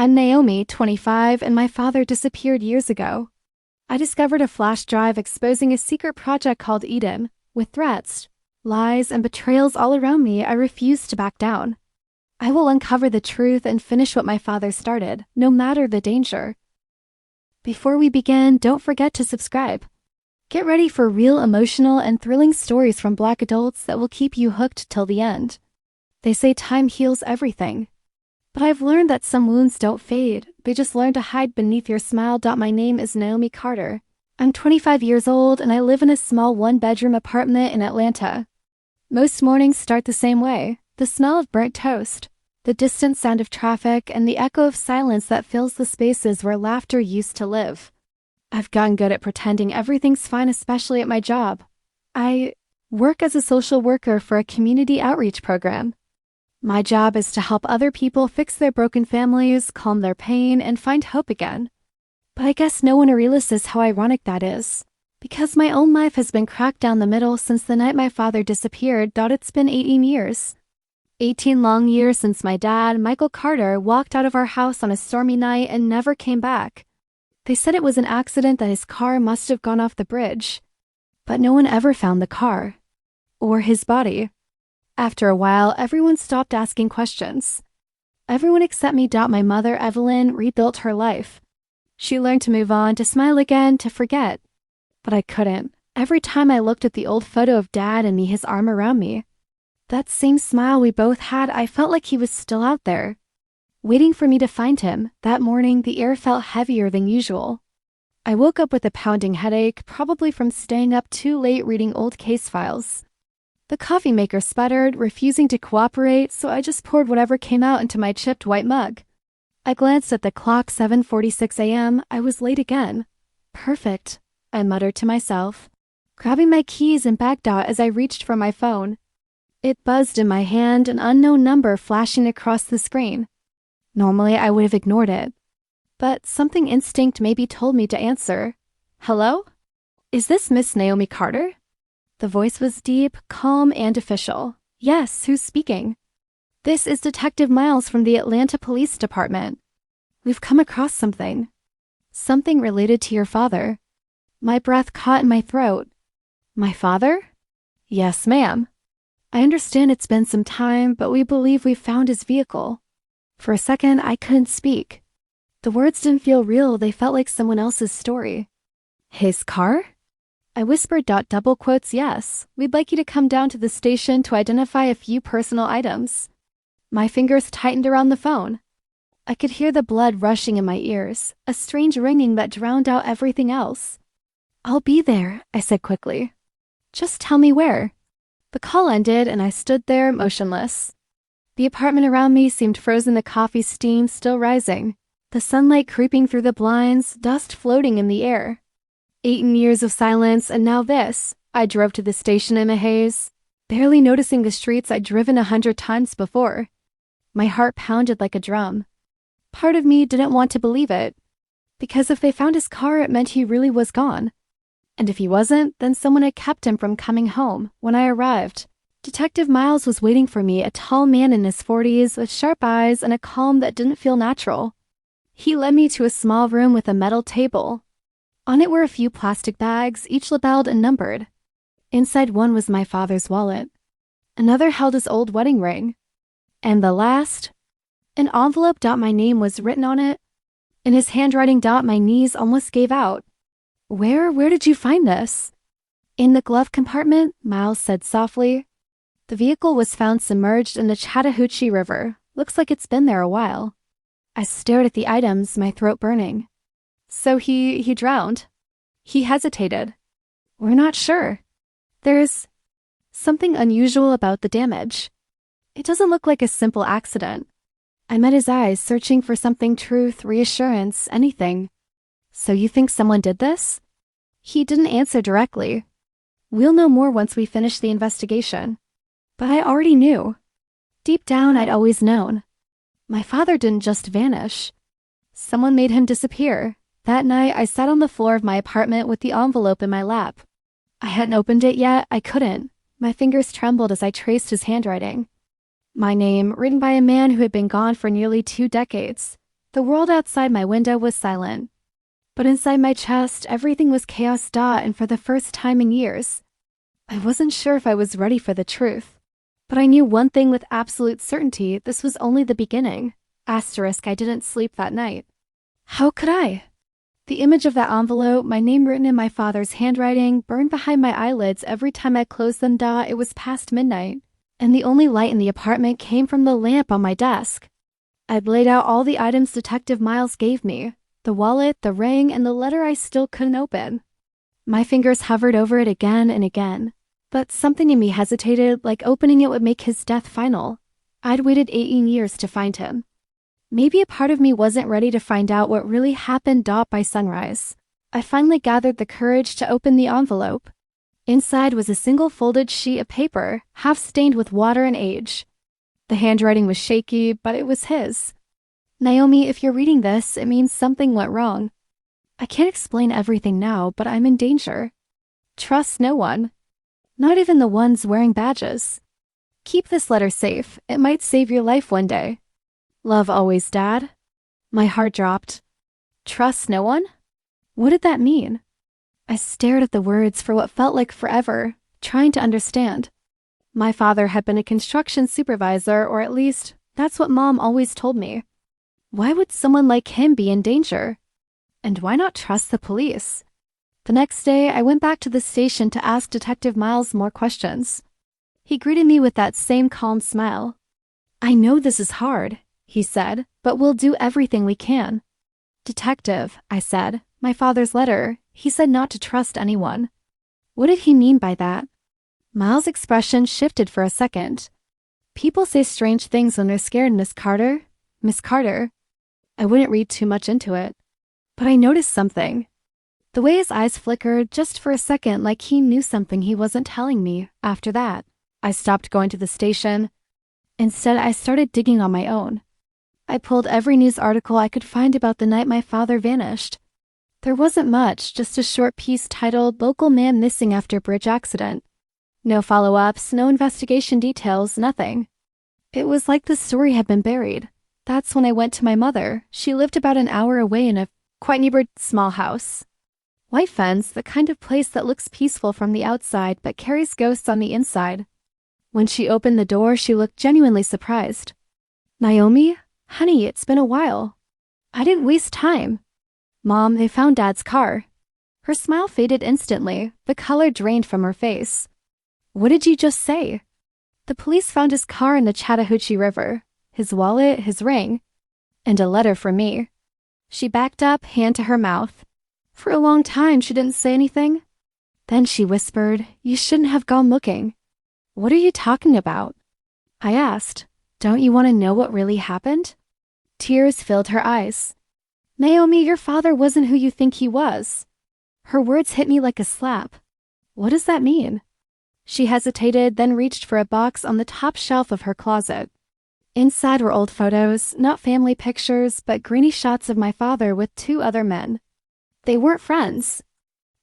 I'm Naomi, 25, and my father disappeared years ago. I discovered a flash drive exposing a secret project called Eden. With threats, lies, and betrayals all around me, I refuse to back down. I will uncover the truth and finish what my father started, no matter the danger. Before we begin, don't forget to subscribe. Get ready for real emotional and thrilling stories from Black adults that will keep you hooked till the end. They say time heals everything. But I've learned that some wounds don't fade, they just learn to hide beneath your smile. My name is Naomi Carter. I'm 25 years old and I live in a small one-bedroom apartment in Atlanta. Most mornings start the same way, the smell of burnt toast, the distant sound of traffic, and the echo of silence that fills the spaces where laughter used to live. I've gotten good at pretending everything's fine, especially at my job. I work as a social worker for a community outreach program. My job is to help other people fix their broken families, calm their pain, and find hope again. But I guess no one realizes how ironic that is. Because my own life has been cracked down the middle since the night my father disappeared. It's been 18 years. 18 long years since my dad, Michael Carter, walked out of our house on a stormy night and never came back. They said it was an accident, that his car must have gone off the bridge. But no one ever found the car. Or his body. After a while, everyone stopped asking questions. Everyone except me. My mother, Evelyn, rebuilt her life. She learned to move on, to smile again, to forget. But I couldn't. Every time I looked at the old photo of Dad and me, his arm around me, that same smile we both had, I felt like he was still out there, waiting for me to find him. That morning, the air felt heavier than usual. I woke up with a pounding headache, probably from staying up too late reading old case files. The coffee maker sputtered, refusing to cooperate, so I just poured whatever came out into my chipped white mug. I glanced at the clock, 7:46 a.m. I was late again. Perfect, I muttered to myself, grabbing my keys and bag. As I reached for my phone, it buzzed in my hand, an unknown number flashing across the screen. Normally, I would have ignored it, but something instinct maybe told me to answer. Hello? Is this Miss Naomi Carter? The voice was deep, calm, and official. Yes, who's speaking? This is Detective Miles from the Atlanta Police Department. We've come across something. Something related to your father. My breath caught in my throat. My father? Yes, ma'am. I understand it's been some time, but we believe we've found his vehicle. For a second, I couldn't speak. The words didn't feel real, they felt like someone else's story. His car? I whispered. Double quotes, yes. We'd like you to come down to the station to identify a few personal items. My fingers tightened around the phone. I could hear the blood rushing in my ears, a strange ringing that drowned out everything else. I'll be there, I said quickly. Just tell me where. The call ended and I stood there motionless. The apartment around me seemed frozen, the coffee steam still rising, the sunlight creeping through the blinds, dust floating in the air. 18 years of silence, and now this. I drove to the station in a haze, barely noticing the streets I'd driven 100 times before. My heart pounded like a drum. Part of me didn't want to believe it, because if they found his car, it meant he really was gone. And if he wasn't, then someone had kept him from coming home. When I arrived, Detective Miles was waiting for me, a tall man in his 40s with sharp eyes and a calm that didn't feel natural. He led me to a small room with a metal table. On it were a few plastic bags, each labeled and numbered. Inside one was my father's wallet. Another held his old wedding ring. And the last, an envelope. My name was written on it. In his handwriting. My knees almost gave out. Where did you find this? In the glove compartment, Miles said softly. The vehicle was found submerged in the Chattahoochee River. Looks like it's been there a while. I stared at the items, my throat burning. So he drowned. He hesitated. We're not sure. There's something unusual about the damage. It doesn't look like a simple accident. I met his eyes, searching for something, truth, reassurance, anything. So you think someone did this? He didn't answer directly. We'll know more once we finish the investigation. But I already knew. Deep down, I'd always known. My father didn't just vanish. Someone made him disappear. That night, I sat on the floor of my apartment with the envelope in my lap. I hadn't opened it yet. I couldn't. My fingers trembled as I traced his handwriting. My name, written by a man who had been gone for nearly 2 decades. The world outside my window was silent. But inside my chest, everything was chaos. And for the first time in years, I wasn't sure if I was ready for the truth. But I knew one thing with absolute certainty: this was only the beginning. Asterisk, I didn't sleep that night. How could I? The image of that envelope, my name written in my father's handwriting, burned behind my eyelids every time I closed them. It was past midnight, and the only light in the apartment came from the lamp on my desk. I'd laid out all the items Detective Miles gave me: the wallet, the ring, and the letter I still couldn't open. My fingers hovered over it again and again, but something in me hesitated, like opening it would make his death final. I'd waited 18 years to find him. Maybe a part of me wasn't ready to find out what really happened. By sunrise, I finally gathered the courage to open the envelope. Inside was a single folded sheet of paper, half stained with water and age. The handwriting was shaky, but it was his. Naomi, if you're reading this, it means something went wrong. I can't explain everything now, but I'm in danger. Trust no one. Not even the ones wearing badges. Keep this letter safe. It might save your life one day. Love always, Dad. My heart dropped. Trust no one? What did that mean? I stared at the words for what felt like forever, trying to understand. My father had been a construction supervisor, or at least that's what Mom always told me. Why would someone like him be in danger? And why not trust the police? The next day, I went back to the station to ask Detective Miles more questions. He greeted me with that same calm smile. I know this is hard, he said, but we'll do everything we can. Detective, I said, my father's letter, he said not to trust anyone. What did he mean by that? Miles' expression shifted for a second. People say strange things when they're scared, Miss Carter. Miss Carter. I wouldn't read too much into it. But I noticed something. The way his eyes flickered just for a second, like he knew something he wasn't telling me. After that, I stopped going to the station. Instead, I started digging on my own. I pulled every news article I could find about the night my father vanished. There wasn't much, just a short piece titled "Local Man Missing After Bridge Accident." No follow-ups, no investigation details, nothing. It was like the story had been buried. That's when I went to my mother. She lived about an hour away in a quite neighborhood small house. White fence, the kind of place that looks peaceful from the outside but carries ghosts on the inside. When she opened the door, she looked genuinely surprised. Naomi? Honey, it's been a while. I didn't waste time. Mom, they found Dad's car. Her smile faded instantly. The color drained from her face. What did you just say? The police found his car in the Chattahoochee River, his wallet, his ring, and a letter for me. She backed up, hand to her mouth. For a long time, she didn't say anything. Then she whispered, "You shouldn't have gone looking." What are you talking about? I asked. Don't you want to know what really happened? Tears filled her eyes. Naomi, your father wasn't who you think he was. Her words hit me like a slap. What does that mean? She hesitated, then reached for a box on the top shelf of her closet. Inside were old photos, not family pictures, but grainy shots of my father with 2 other men. They weren't friends.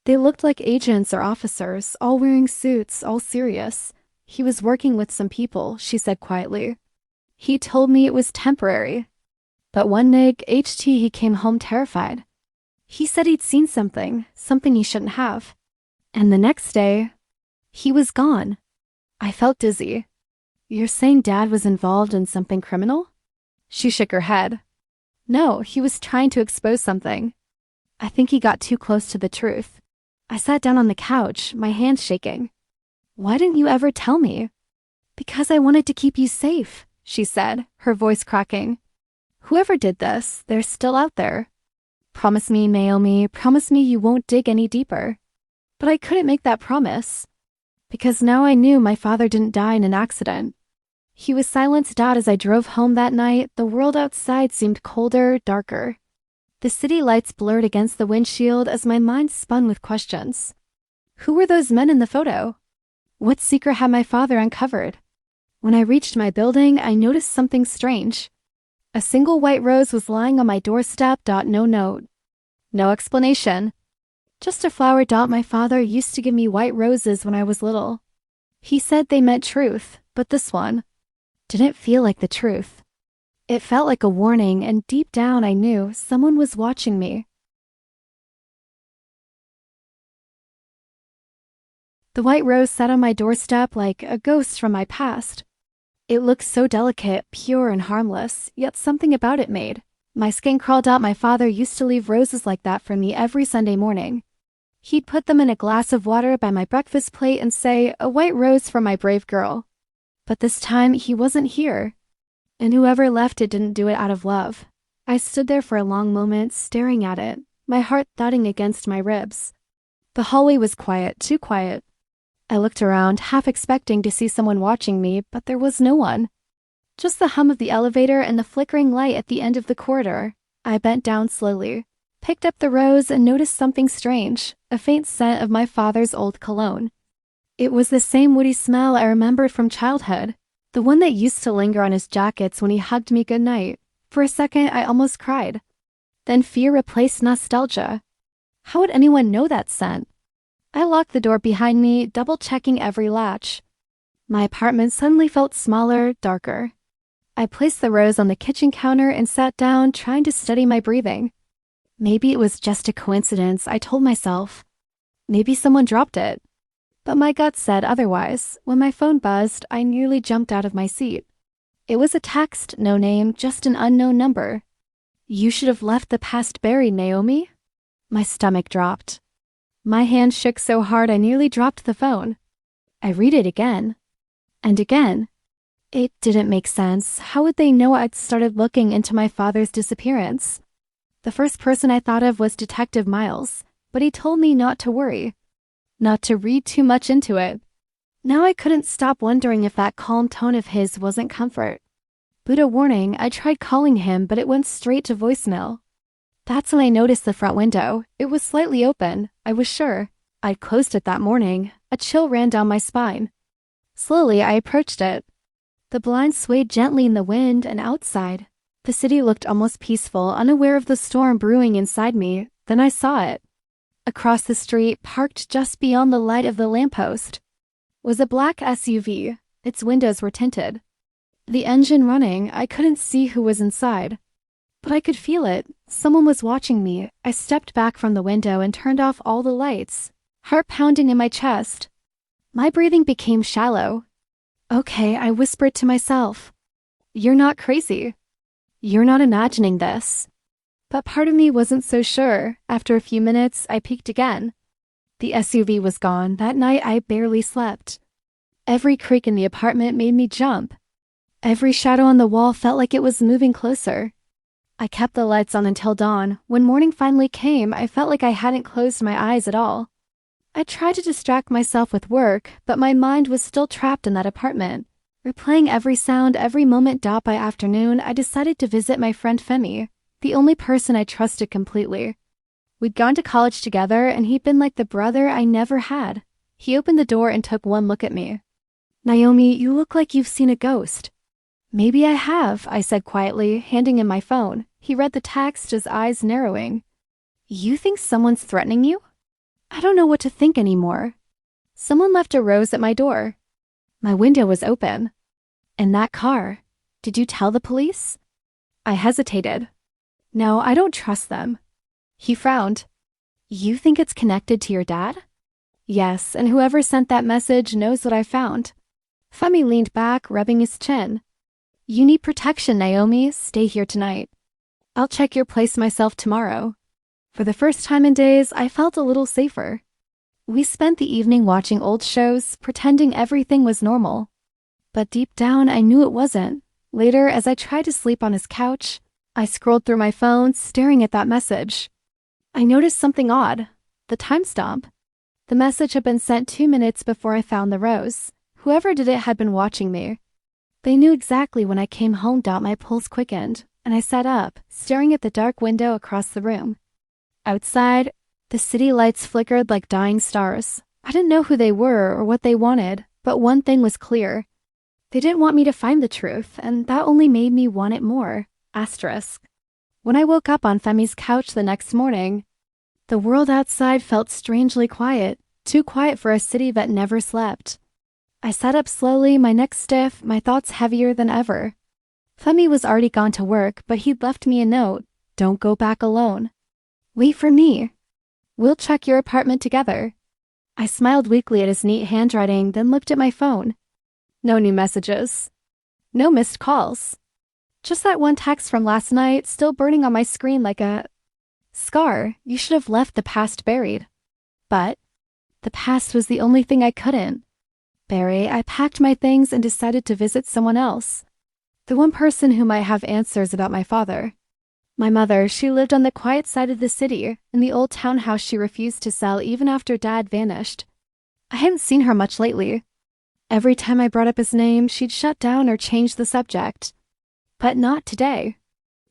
They looked like agents or officers, all wearing suits, all serious. He was working with some people, she said quietly. He told me it was temporary. But one night, he came home terrified. He said he'd seen something he shouldn't have. And the next day, he was gone. I felt dizzy. You're saying Dad was involved in something criminal? She shook her head. No, he was trying to expose something. I think he got too close to the truth. I sat down on the couch, my hands shaking. Why didn't you ever tell me? Because I wanted to keep you safe, she said, her voice cracking. Whoever did this, they're still out there. Promise me, Naomi, promise me you won't dig any deeper. But I couldn't make that promise. Because now I knew my father didn't die in an accident. He was silenced out as I drove home that night. The world outside seemed colder, darker. The city lights blurred against the windshield as my mind spun with questions. Who were those men in the photo? What secret had my father uncovered? When I reached my building, I noticed something strange. A single white rose was lying on my doorstep. No note. No explanation. Just a flower. My father used to give me white roses when I was little. He said they meant truth, but this one didn't feel like the truth. It felt like a warning, and deep down I knew someone was watching me. The white rose sat on my doorstep like a ghost from my past. It looked so delicate, pure and harmless, yet something about it made my skin crawled out. My father used to leave roses like that for me every Sunday morning. He'd put them in a glass of water by my breakfast plate and say, "A white rose for my brave girl." But this time he wasn't here. And whoever left it didn't do it out of love. I stood there for a long moment, staring at it, my heart thudding against my ribs. The hallway was quiet, too quiet. I looked around, half expecting to see someone watching me, but there was no one. Just the hum of the elevator and the flickering light at the end of the corridor. I bent down slowly, picked up the rose, and noticed something strange, a faint scent of my father's old cologne. It was the same woody smell I remembered from childhood, the one that used to linger on his jackets when he hugged me goodnight. For a second, I almost cried. Then fear replaced nostalgia. How would anyone know that scent? I locked the door behind me, double-checking every latch. My apartment suddenly felt smaller, darker. I placed the rose on the kitchen counter and sat down, trying to steady my breathing. Maybe it was just a coincidence, I told myself. Maybe someone dropped it. But my gut said otherwise. When my phone buzzed, I nearly jumped out of my seat. It was a text, no name, just an unknown number. "You should have left the past buried, Naomi." My stomach dropped. My hand shook so hard I nearly dropped the phone. I read it again. And again. It didn't make sense. How would they know I'd started looking into my father's disappearance? The first person I thought of was Detective Miles, but he told me not to worry, not to read too much into it. Now I couldn't stop wondering if that calm tone of his wasn't comfort. Buddha warning, I tried calling him, but it went straight to voicemail. That's when I noticed the front window. It was slightly open, I was sure. I'd closed it that morning. A chill ran down my spine. Slowly, I approached it. The blinds swayed gently in the wind, and outside, the city looked almost peaceful, unaware of the storm brewing inside me. Then I saw it. Across the street, parked just beyond the light of the lamppost, was a black SUV. Its windows were tinted. The engine running, I couldn't see who was inside. But I could feel it. Someone was watching me. I stepped back from the window and turned off all the lights, heart pounding in my chest. My breathing became shallow. "Okay," I whispered to myself. "You're not crazy. You're not imagining this." But part of me wasn't so sure. After a few minutes, I peeked again. The SUV was gone. That night, I barely slept. Every creak in the apartment made me jump. Every shadow on the wall felt like it was moving closer. I kept the lights on until dawn. When morning finally came, I felt like I hadn't closed my eyes at all. I tried to distract myself with work, but my mind was still trapped in that apartment. Replaying every sound, every moment. By afternoon, I decided to visit my friend Femi, the only person I trusted completely. We'd gone to college together, and he'd been like the brother I never had. He opened the door and took one look at me. "Naomi, you look like you've seen a ghost." "Maybe I have," I said quietly, handing him my phone. He read the text, his eyes narrowing. "You think someone's threatening you?" I don't know what to think anymore. Someone left a rose at my door. My window was open. And that car. Did you tell the police? I hesitated. No, I don't trust them. He frowned. You think it's connected to your dad? Yes, and whoever sent that message knows what I found. Femi leaned back, rubbing his chin. You need protection, Naomi. Stay here tonight. I'll check your place myself tomorrow. For the first time in days, I felt a little safer. We spent the evening watching old shows, pretending everything was normal. But deep down, I knew it wasn't. Later, as I tried to sleep on his couch, I scrolled through my phone, staring at that message. I noticed something odd. The timestamp. The message had been sent 2 minutes before I found the rose. Whoever did it had been watching me. They knew exactly when I came home. My pulse quickened, and I sat up, staring at the dark window across the room. Outside, the city lights flickered like dying stars. I didn't know who they were or what they wanted, but one thing was clear. They didn't want me to find the truth, and that only made me want it more. Asterisk. When I woke up on Femi's couch the next morning, the world outside felt strangely quiet, too quiet for a city that never slept. I sat up slowly, my neck stiff, my thoughts heavier than ever. Femi was already gone to work, but he'd left me a note. Don't go back alone. Wait for me. We'll check your apartment together. I smiled weakly at his neat handwriting, then looked at my phone. No new messages. No missed calls. Just that one text from last night, still burning on my screen like a scar. You should have left the past buried. But the past was the only thing I couldn't bury. I packed my things and decided to visit someone else. The one person who might have answers about my father. My mother, she lived on the quiet side of the city, in the old townhouse she refused to sell even after Dad vanished. I hadn't seen her much lately. Every time I brought up his name, she'd shut down or change the subject. But not today.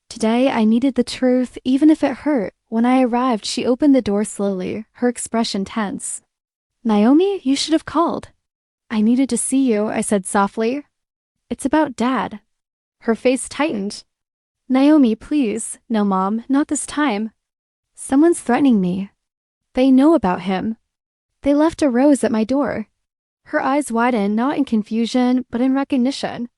Today, I needed the truth, even if it hurt. When I arrived, she opened the door slowly, her expression tense. Naomi, you should have called. I needed to see you, I said softly. It's about Dad. Her face tightened. Naomi, please. No, Mom, not this time. Someone's threatening me. They know about him. They left a rose at my door. Her eyes widened, not in confusion, but in recognition.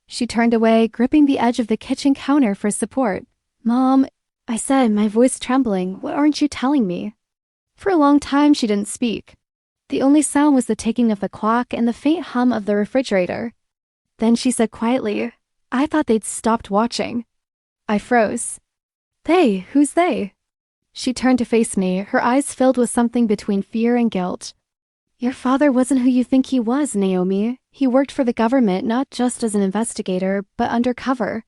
She turned away, gripping the edge of the kitchen counter for support. Mom, I said, my voice trembling, what aren't you telling me? For a long time, she didn't speak. The only sound was the ticking of the clock and the faint hum of the refrigerator. Then she said quietly, I thought they'd stopped watching. I froze. They? Who's they? She turned to face me, her eyes filled with something between fear and guilt. Your father wasn't who you think he was, Naomi. He worked for the government not just as an investigator, but undercover.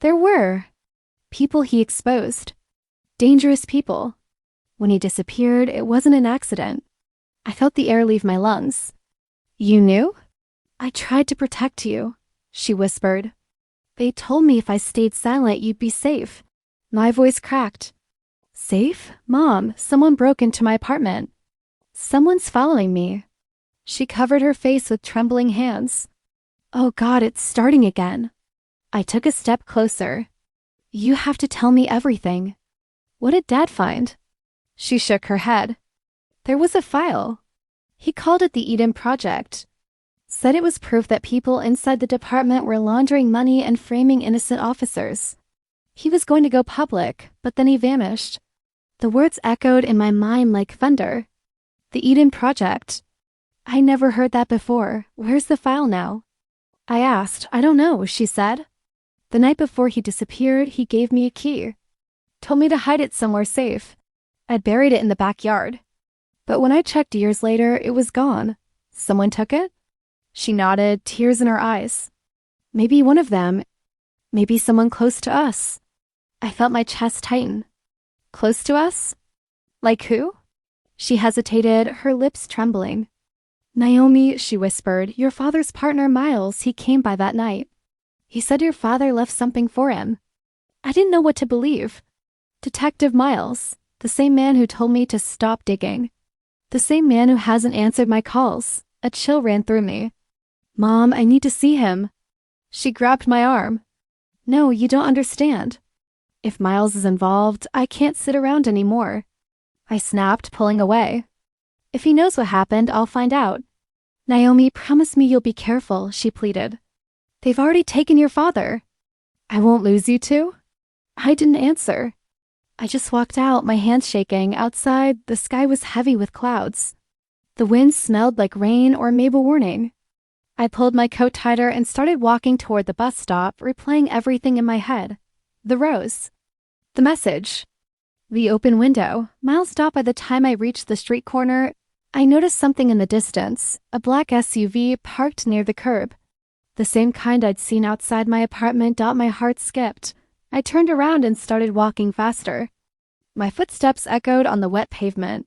There were people he exposed. Dangerous people. When he disappeared, it wasn't an accident. I felt the air leave my lungs. You knew? I tried to protect you, she whispered. They told me if I stayed silent, you'd be safe. My voice cracked. Safe? Mom, someone broke into my apartment. Someone's following me. She covered her face with trembling hands. Oh God, it's starting again. I took a step closer. You have to tell me everything. What did Dad find? She shook her head. There was a file. He called it the Eden Project. Said it was proof that people inside the department were laundering money and framing innocent officers. He was going to go public, but then he vanished. The words echoed in my mind like thunder. The Eden Project. I never heard that before. Where's the file now? I asked. I don't know, she said. The night before he disappeared, he gave me a key. Told me to hide it somewhere safe. I'd buried it in the backyard. But when I checked years later, it was gone. Someone took it? She nodded, tears in her eyes. Maybe one of them. Maybe someone close to us. I felt my chest tighten. Close to us? Like who? She hesitated, her lips trembling. Naomi, she whispered, your father's partner Miles, he came by that night. He said your father left something for him. I didn't know what to believe. Detective Miles, the same man who told me to stop digging. The same man who hasn't answered my calls. A chill ran through me. Mom, I need to see him. She grabbed my arm. No, you don't understand. If Miles is involved, I can't sit around anymore. I snapped, pulling away. If he knows what happened, I'll find out. Naomi, promise me you'll be careful, she pleaded. They've already taken your father. I won't lose you two? I didn't answer. I just walked out, my hands shaking. Outside, the sky was heavy with clouds. The wind smelled like rain or maybe a warning. I pulled my coat tighter and started walking toward the bus stop, replaying everything in my head. The rose. The message. The open window. Miles stopped by the time I reached the street corner. I noticed something in the distance, a black SUV parked near the curb. The same kind I'd seen outside my apartment. My heart skipped. I turned around and started walking faster. My footsteps echoed on the wet pavement.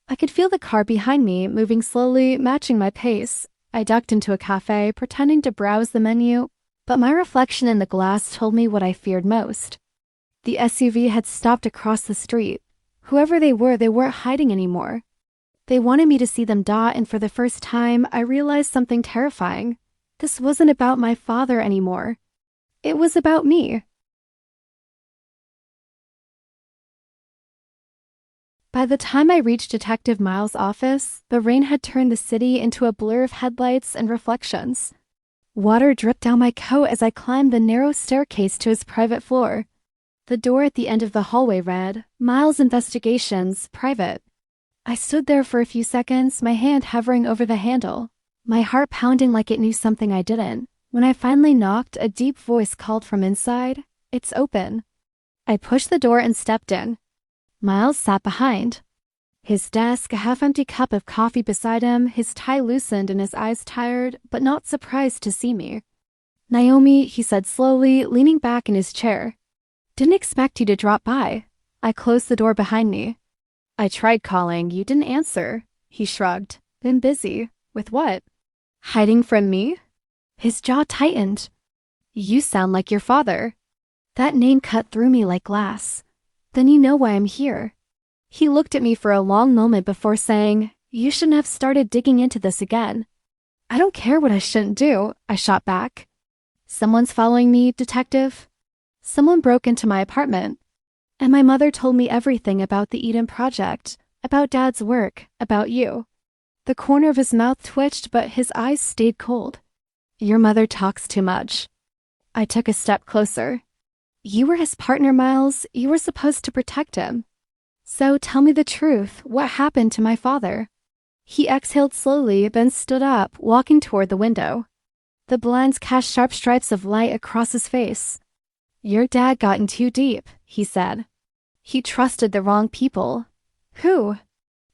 I could feel the car behind me, moving slowly, matching my pace. I ducked into a cafe, pretending to browse the menu, but my reflection in the glass told me what I feared most. The SUV had stopped across the street. Whoever they weren't hiding anymore. They wanted me to see them dot, and for the first time, I realized something terrifying. This wasn't about my father anymore. It was about me. By the time I reached Detective Miles' office, the rain had turned the city into a blur of headlights and reflections. Water dripped down my coat as I climbed the narrow staircase to his private floor. The door at the end of the hallway read, Miles Investigations, Private. I stood there for a few seconds, my hand hovering over the handle, my heart pounding like it knew something I didn't. When I finally knocked, a deep voice called from inside, It's open. I pushed the door and stepped in. Miles sat behind. His desk, a half-empty cup of coffee beside him, his tie loosened and his eyes tired, but not surprised to see me. Naomi, he said slowly, leaning back in his chair. Didn't expect you to drop by. I closed the door behind me. I tried calling, you didn't answer. He shrugged. Been busy. With what? Hiding from me? His jaw tightened. You sound like your father. That name cut through me like glass. Then you know why I'm here. He looked at me for a long moment before saying, You shouldn't have started digging into this again. I don't care what I shouldn't do, I shot back. Someone's following me, detective. Someone broke into my apartment. And my mother told me everything about the Eden Project, about Dad's work, about you. The corner of his mouth twitched, but his eyes stayed cold. Your mother talks too much. I took a step closer. You were his partner, Miles. You were supposed to protect him. So tell me the truth. What happened to my father? He exhaled slowly, then stood up, walking toward the window. The blinds cast sharp stripes of light across his face. Your dad got in too deep, he said. He trusted the wrong people. Who?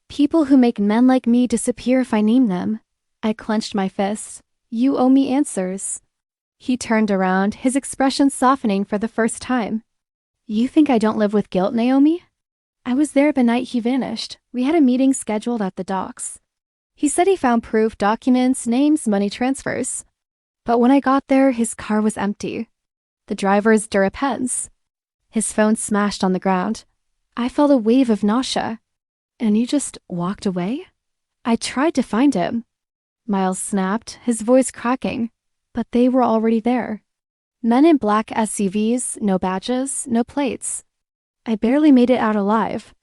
People who make men like me disappear if I name them. I clenched my fists. You owe me answers. He turned around, his expression softening for the first time. You think I don't live with guilt, Naomi? I was there the night he vanished. We had a meeting scheduled at the docks. He said he found proof, documents, names, money transfers. But when I got there, his car was empty. The driver's Durapens. His phone smashed on the ground. I felt a wave of nausea. And you just walked away? I tried to find him. Miles snapped, his voice cracking. But they were already there. Men in black SUVs, no badges, no plates. I barely made it out alive.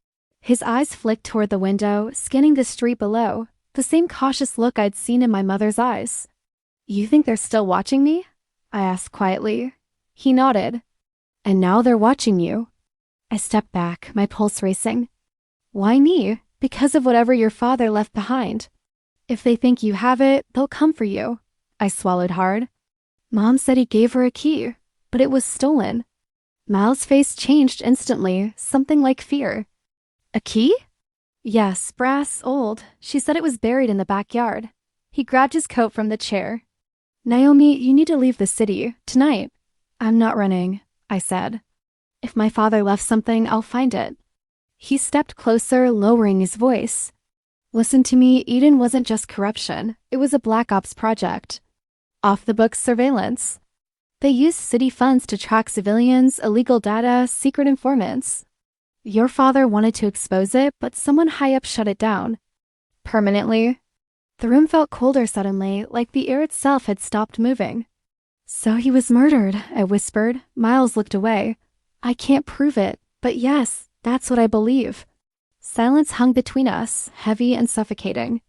His eyes flicked toward the window, scanning the street below, the same cautious look I'd seen in my mother's eyes. You think they're still watching me? I asked quietly. He nodded. And now they're watching you. I stepped back, my pulse racing. Why me? Because of whatever your father left behind. If they think you have it, they'll come for you. I swallowed hard. Mom said he gave her a key, but it was stolen. Miles' face changed instantly, something like fear. A key? Yes, brass, old. She said it was buried in the backyard. He grabbed his coat from the chair. Naomi, you need to leave the city, tonight. I'm not running, I said. If my father left something, I'll find it. He stepped closer, lowering his voice. Listen to me, Eden wasn't just corruption. It was a black ops project. Off-the-books surveillance. They used city funds to track civilians, illegal data, secret informants. Your father wanted to expose it, but someone high up shut it down. Permanently. The room felt colder suddenly, like the air itself had stopped moving. So he was murdered, I whispered. Miles looked away. I can't prove it, but yes, that's what I believe. Silence hung between us, heavy and suffocating.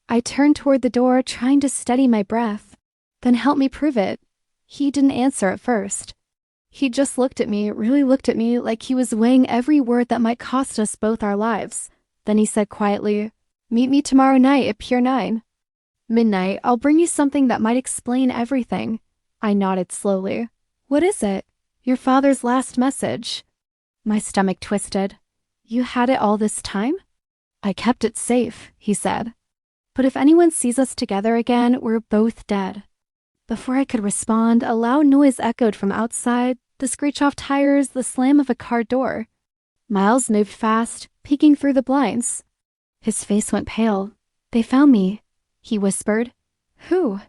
I turned toward the door, trying to steady my breath. Then help me prove it. He didn't answer at first. He just looked at me, really looked at me like he was weighing every word that might cost us both our lives. Then he said quietly, Meet me tomorrow night at Pier 9. Midnight, I'll bring you something that might explain everything. I nodded slowly. What is it? Your father's last message. My stomach twisted. You had it all this time? I kept it safe, he said. But if anyone sees us together again, we're both dead. Before I could respond, a loud noise echoed from outside, the screech off tires, the slam of a car door. Miles moved fast, peeking through the blinds. His face went pale. They found me, he whispered. Who?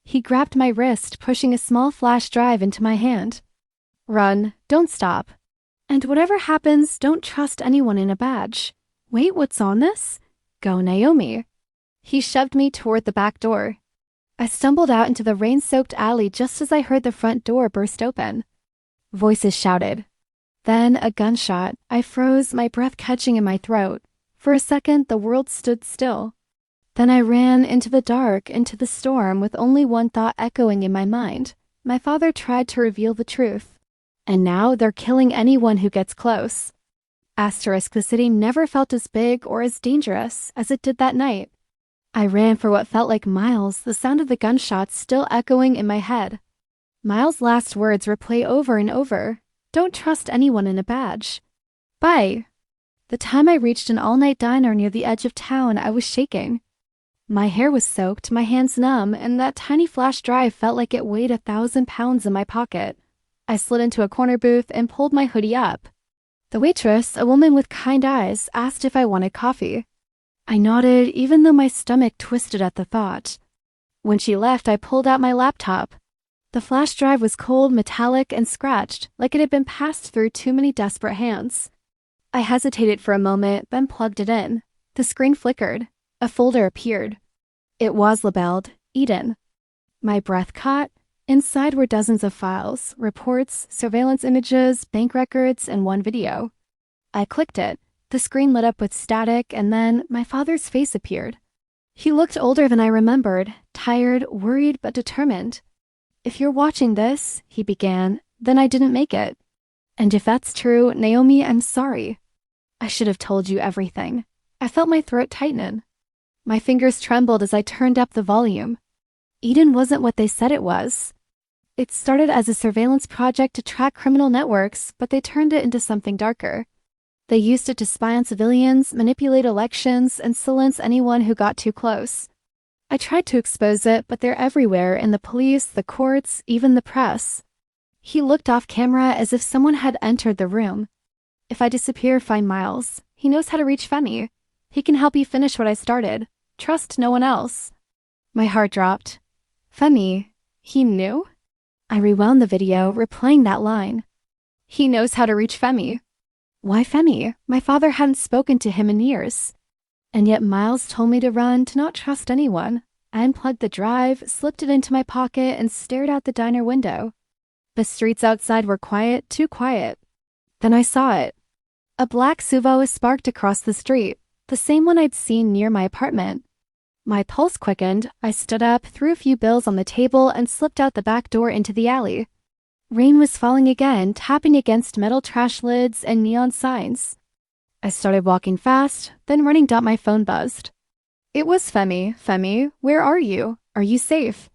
He grabbed my wrist, pushing a small flash drive into my hand. Run, don't stop. And whatever happens, don't trust anyone in a badge. Wait, what's on this? Go, Naomi. He shoved me toward the back door. I stumbled out into the rain-soaked alley just as I heard the front door burst open. Voices shouted. Then a gunshot. I froze, my breath catching in my throat. For a second, the world stood still. Then I ran into the dark, into the storm, with only one thought echoing in my mind. My father tried to reveal the truth. And now they're killing anyone who gets close. Asterisk, the city never felt as big or as dangerous as it did that night. I ran for what felt like miles, the sound of the gunshots still echoing in my head. Miles' last words replay over and over. Don't trust anyone in a badge. Bye. The time I reached an all-night diner near the edge of town, I was shaking. My hair was soaked, my hands numb, and that tiny flash drive felt like it weighed 1,000 pounds in my pocket. I slid into a corner booth and pulled my hoodie up. The waitress, a woman with kind eyes, asked if I wanted coffee. I nodded, even though my stomach twisted at the thought. When she left, I pulled out my laptop. The flash drive was cold, metallic, and scratched, like it had been passed through too many desperate hands. I hesitated for a moment, then plugged it in. The screen flickered. A folder appeared. It was labeled Eden. My breath caught. Inside were dozens of files, reports, surveillance images, bank records, and one video. I clicked it. The screen lit up with static, and then my father's face appeared. He looked older than I remembered, tired, worried, but determined. If you're watching this, he began, then I didn't make it. And if that's true, Naomi, I'm sorry. I should have told you everything. I felt my throat tighten. My fingers trembled as I turned up the volume. Eden wasn't what they said it was. It started as a surveillance project to track criminal networks, but they turned it into something darker. They used it to spy on civilians, manipulate elections, and silence anyone who got too close. I tried to expose it, but they're everywhere, in the police, the courts, even the press. He looked off camera as if someone had entered the room. If I disappear, find Miles. He knows how to reach Femi. He can help you finish what I started. Trust no one else. My heart dropped. Femi, he knew? I rewound the video, replaying that line. He knows how to reach Femi. Why Femi? My father hadn't spoken to him in years. And yet Miles told me to run, to not trust anyone. I unplugged the drive, slipped it into my pocket, and stared out the diner window. The streets outside were quiet, too quiet. Then I saw it. A black Suvo was parked across the street, the same one I'd seen near my apartment. My pulse quickened. I stood up, threw a few bills on the table, and slipped out the back door into the alley. Rain was falling again, tapping against metal trash lids and neon signs. I started walking fast, then running. My phone buzzed. It was Femi. Femi, where are you? Are you safe?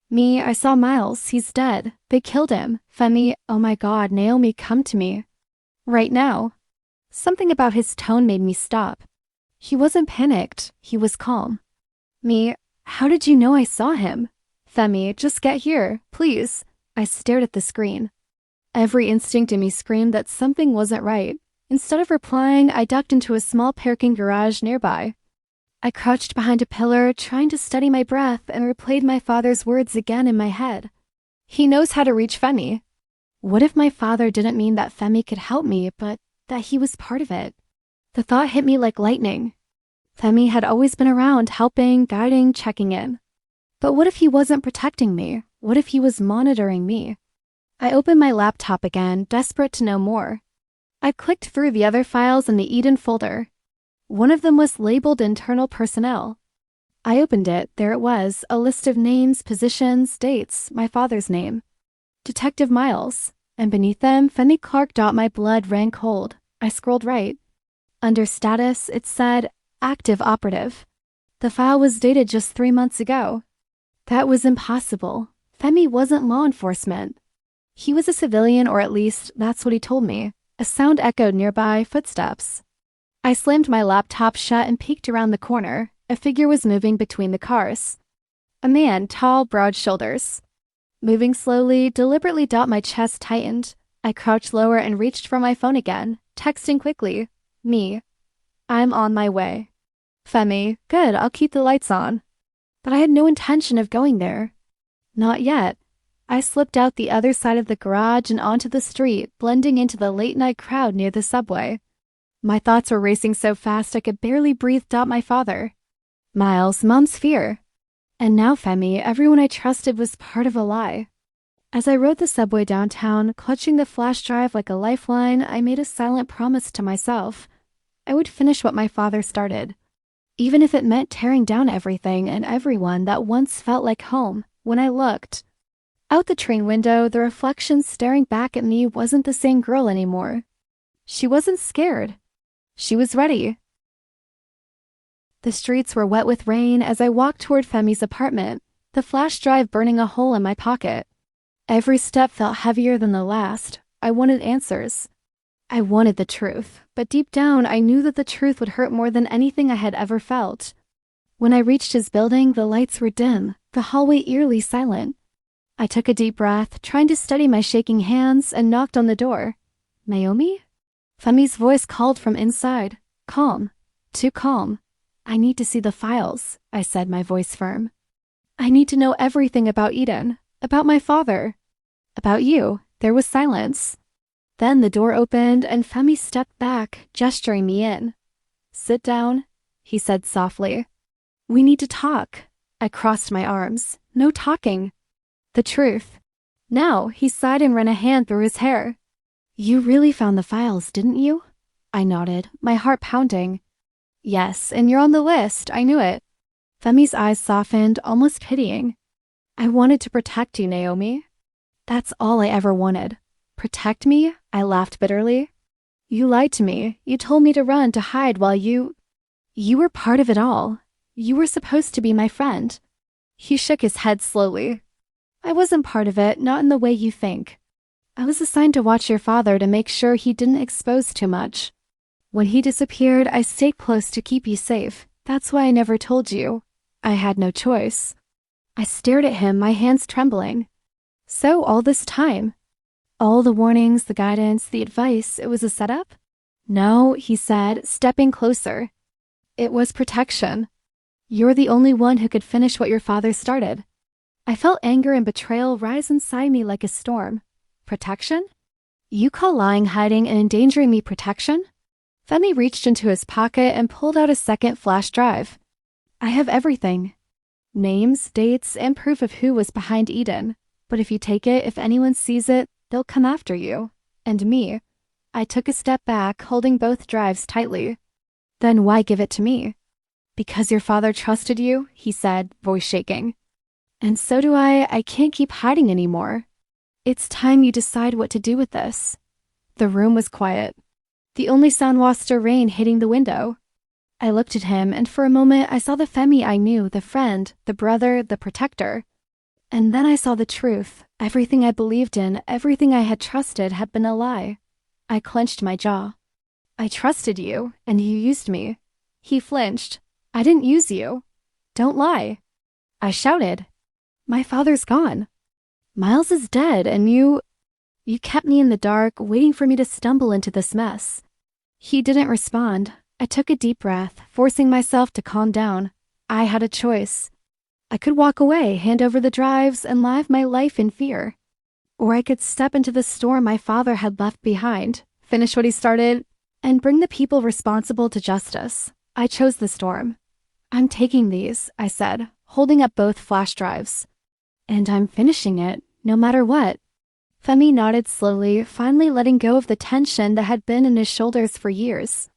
Me, I saw Miles. He's dead. They killed him. Femi, oh my God, Naomi, come to me. Right now. Something about his tone made me stop. He wasn't panicked. He was calm. Me, how did you know I saw him? Femi, just get here, please. I stared at the screen. Every instinct in me screamed that something wasn't right. Instead of replying, I ducked into a small parking garage nearby. I crouched behind a pillar, trying to steady my breath, and replayed my father's words again in my head. He knows how to reach Femi. What if my father didn't mean that Femi could help me, but that he was part of it? The thought hit me like lightning. Femi had always been around, helping, guiding, checking in. But what if he wasn't protecting me? What if he was monitoring me? I opened my laptop again, desperate to know more. I clicked through the other files in the Eden folder. One of them was labeled Internal Personnel. I opened it. There it was, a list of names, positions, dates, my father's name. Detective Miles. And beneath them, Femi Clark. My blood ran cold. I scrolled right. Under status, it said, Active Operative. The file was dated just 3 months ago. That was impossible. Femi wasn't law enforcement. He was a civilian, or at least that's what he told me. A sound echoed nearby, footsteps. I slammed my laptop shut and peeked around the corner. A figure was moving between the cars. A man, tall, broad shoulders. Moving slowly, deliberately. My chest tightened. I crouched lower and reached for my phone again, texting quickly. Me. I'm on my way. Femi, good, I'll keep the lights on. But I had no intention of going there. Not yet. I slipped out the other side of the garage and onto the street, blending into the late-night crowd near the subway. My thoughts were racing so fast I could barely breathe. My father. Miles, Mom's fear. And now Femi, everyone I trusted, was part of a lie. As I rode the subway downtown, clutching the flash drive like a lifeline, I made a silent promise to myself. I would finish what my father started. even if it meant tearing down everything and everyone that once felt like home. When I looked out the train window, the reflection staring back at me wasn't the same girl anymore. She wasn't scared. She was ready. The streets were wet with rain as I walked toward Femi's apartment, the flash drive burning a hole in my pocket. Every step felt heavier than the last. I wanted answers. I wanted the truth, but deep down I knew that the truth would hurt more than anything I had ever felt. When I reached his building, the lights were dim, the hallway eerily silent. I took a deep breath, trying to steady my shaking hands, and knocked on the door. Naomi? Femi's voice called from inside. Calm. Too calm. I need to see the files, I said, my voice firm. I need to know everything about Eden, about my father, about you. There was silence. Then the door opened and Femi stepped back, gesturing me in. Sit down, he said softly. We need to talk. I crossed my arms. No talking. The truth. Now, he sighed and ran a hand through his hair. You really found the files, didn't you? I nodded, my heart pounding. Yes, and you're on the list. I knew it. Femi's eyes softened, almost pitying. I wanted to protect you, Naomi. That's all I ever wanted. Protect me? I laughed bitterly. You lied to me. You told me to run, to hide while you were part of it all. You were supposed to be my friend. He shook his head slowly. I wasn't part of it, not in the way you think. I was assigned to watch your father to make sure he didn't expose too much. When he disappeared, I stayed close to keep you safe. That's why I never told you. I had no choice. I stared at him, my hands trembling. So all this time, all the warnings, the guidance, the advice, it was a setup? No, he said, stepping closer. It was protection. You're the only one who could finish what your father started. I felt anger and betrayal rise inside me like a storm. Protection? You call lying, hiding, and endangering me protection? Femi reached into his pocket and pulled out a second flash drive. I have everything. Names, dates, and proof of who was behind Eden. But if you take it, if anyone sees it, they'll come after you. And me. I took a step back, holding both drives tightly. Then why give it to me? Because your father trusted you, he said, voice shaking. And so do I. I can't keep hiding anymore. It's time you decide what to do with this. The room was quiet. The only sound was the rain hitting the window. I looked at him, and for a moment I saw the Femi I knew, the friend, the brother, the protector. And then I saw the truth. Everything I believed in, everything I had trusted had been a lie. I clenched my jaw. I trusted you, and you used me. He flinched. I didn't use you. Don't lie. I shouted. My father's gone. Miles is dead, and you kept me in the dark, waiting for me to stumble into this mess. He didn't respond. I took a deep breath, forcing myself to calm down. I had a choice. I could walk away, hand over the drives, and live my life in fear. Or I could step into the storm my father had left behind, finish what he started, and bring the people responsible to justice. I chose the storm. I'm taking these, I said, holding up both flash drives. And I'm finishing it, no matter what. Femi nodded slowly, finally letting go of the tension that had been in his shoulders for years.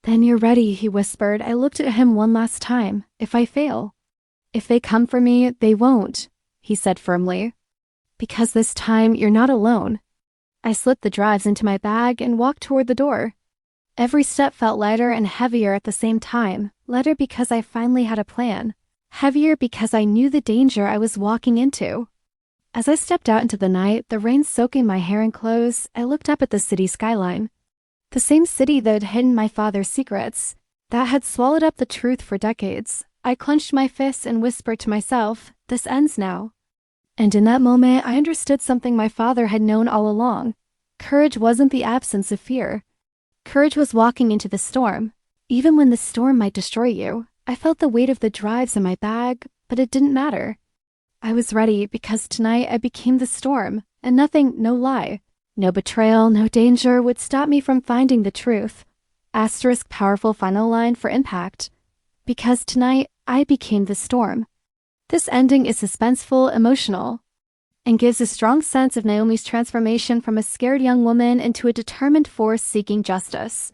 Then you're ready, he whispered. I looked at him one last time. If I fail. If they come for me, they won't, he said firmly. Because this time, you're not alone. I slipped the drives into my bag and walked toward the door. Every step felt lighter and heavier at the same time. Lighter because I finally had a plan. Heavier because I knew the danger I was walking into. As I stepped out into the night, the rain soaking my hair and clothes, I looked up at the city skyline. The same city that had hidden my father's secrets, that had swallowed up the truth for decades. I clenched my fists and whispered to myself, this ends now. And in that moment, I understood something my father had known all along. Courage wasn't the absence of fear. Courage was walking into the storm, even when the storm might destroy you. I felt the weight of the drives in my bag, but it didn't matter. I was ready because tonight I became the storm, and nothing, no lie, no betrayal, no danger would stop me from finding the truth. Asterisk powerful final line for impact. Because tonight I became the storm. This ending is suspenseful, emotional, and gives a strong sense of Naomi's transformation from a scared young woman into a determined force seeking justice.